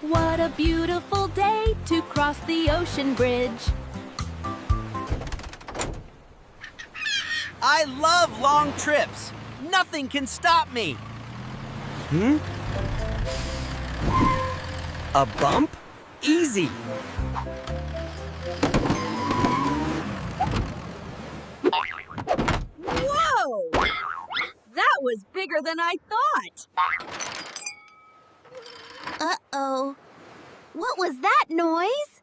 What a beautiful day to cross the ocean bridge. I love long trips. Nothing can stop me. A bump? Easy. Whoa! That was bigger than I thought. Uh-oh. What was that noise?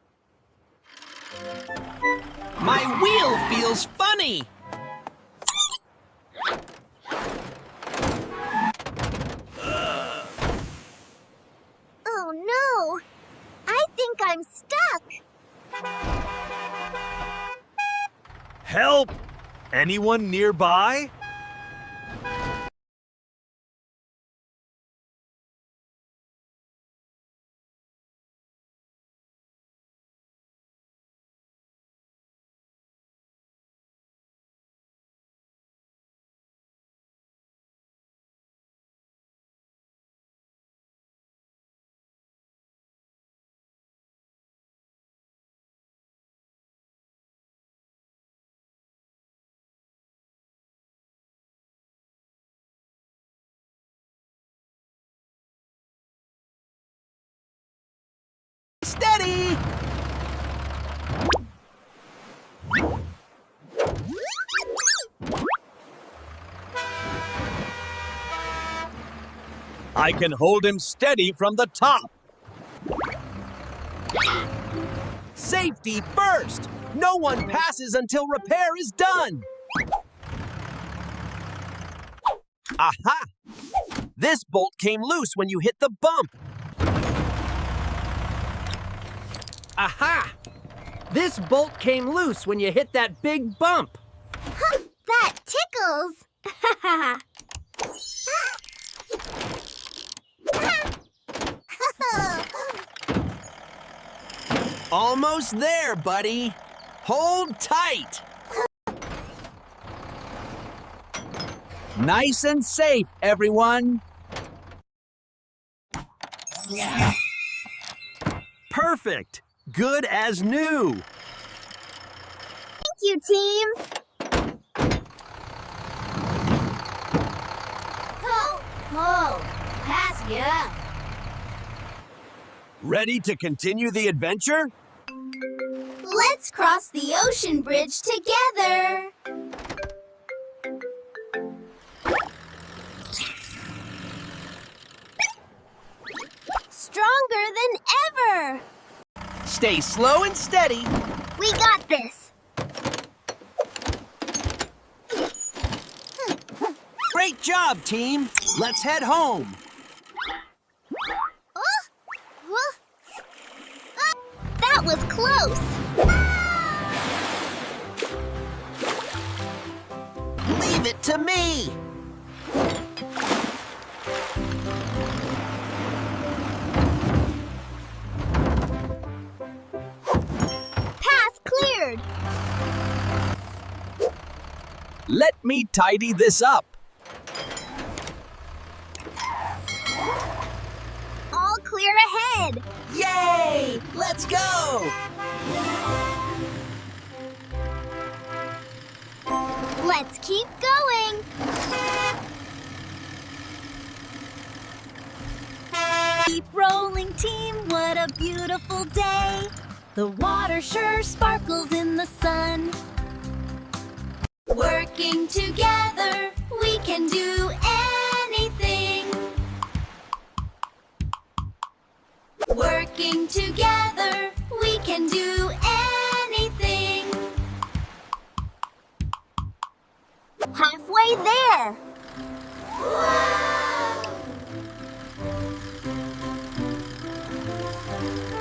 My wheel feels funny. Oh no! I think I'm stuck. Help! Anyone nearby? Steady! I can hold him steady from the top. Safety first! No one passes until repair is done! Aha! This bolt came loose when you hit the bump. Aha! This bolt came loose when you hit that big bump. That tickles! Almost there, buddy. Hold tight. Nice and safe, everyone. Perfect. Good as new. Thank you, team. Ho, pass me up. Ready to continue the adventure? Let's cross the ocean bridge together. Stronger than ever. Stay slow and steady. We got this. Great job, team. Let's head home. That was close. Leave it to me. Path cleared. Let me tidy this up. All clear ahead. Yay! Let's go! Let's keep going. Keep rolling, team, what a beautiful day. The water sure sparkles in the sun. Working together, we can do anything. Working together, we can do anything. Halfway there.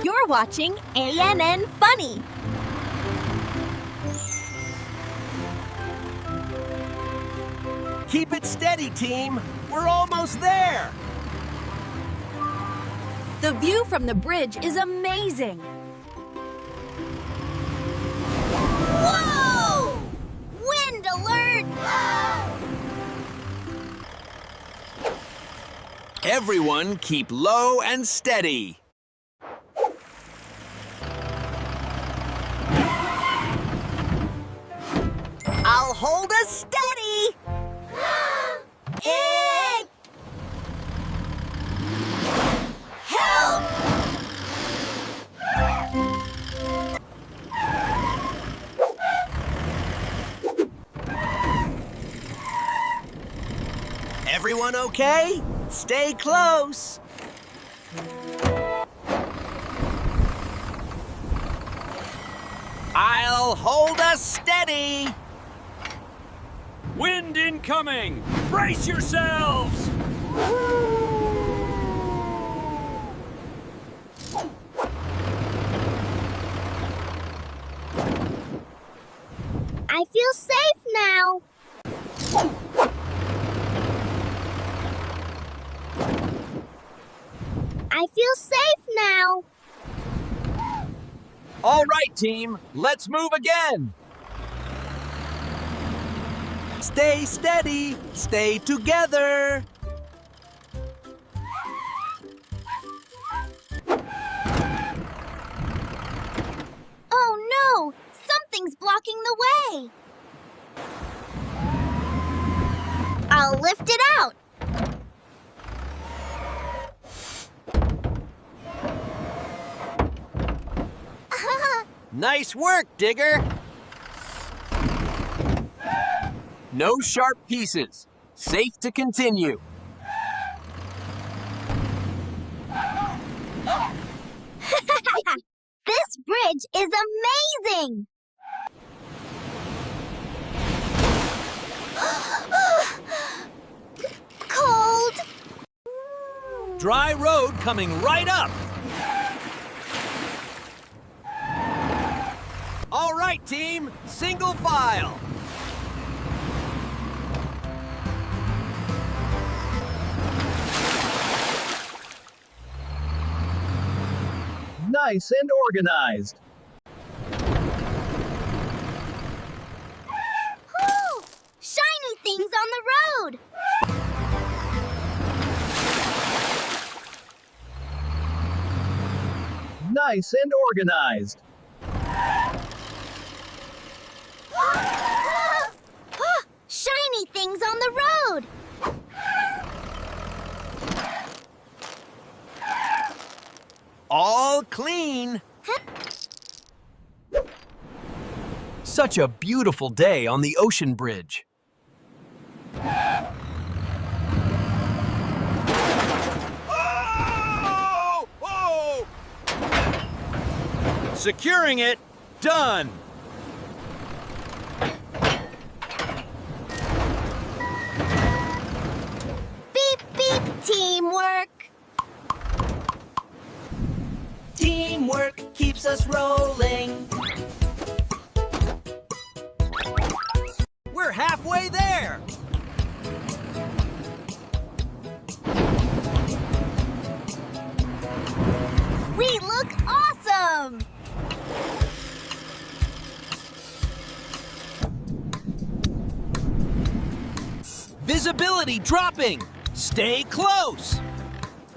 You're watching ANN Funny. Keep it steady, team. We're almost there. The view from the bridge is amazing. Whoa! Wind alert! Everyone keep low and steady. us steady! It! Help! Everyone okay? Stay close. I'll hold us steady. Wind incoming! Brace yourselves! I feel safe now. I feel safe now. All right, team, let's move again. Stay steady. Stay together. Oh no! Something's blocking the way. I'll lift it out. Nice work, Digger. No sharp pieces. Safe to continue. This bridge is amazing! Cold! Dry road coming right up. All right, team. Single file. Nice and organized. Whew! Shiny things on the road! Nice and organized. Shiny things on the road! All clean. Such a beautiful day on the ocean bridge. Oh! Oh! Securing it. Done. Beep, beep, teamwork! Teamwork keeps us rolling. We're halfway there. We look awesome! Visibility dropping. Stay close.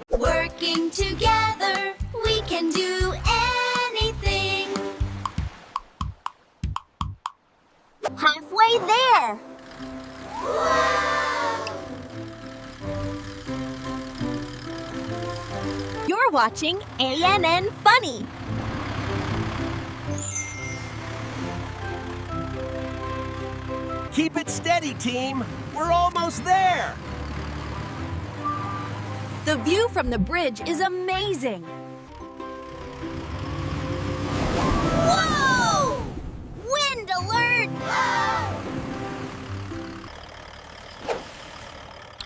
Working together, we can do anything. Halfway there! You're watching ANN Funny. Keep it steady, team. We're almost there. The view from the bridge is amazing. Whoa! Wind alert!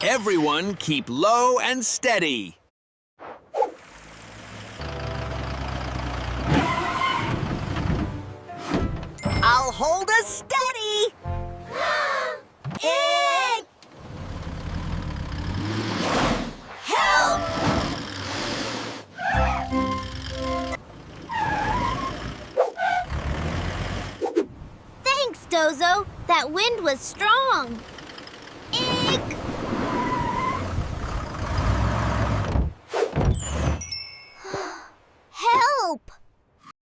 Everyone keep low and steady. I'll hold us steady. It! Help! Thanks, Dozo. That wind was strong.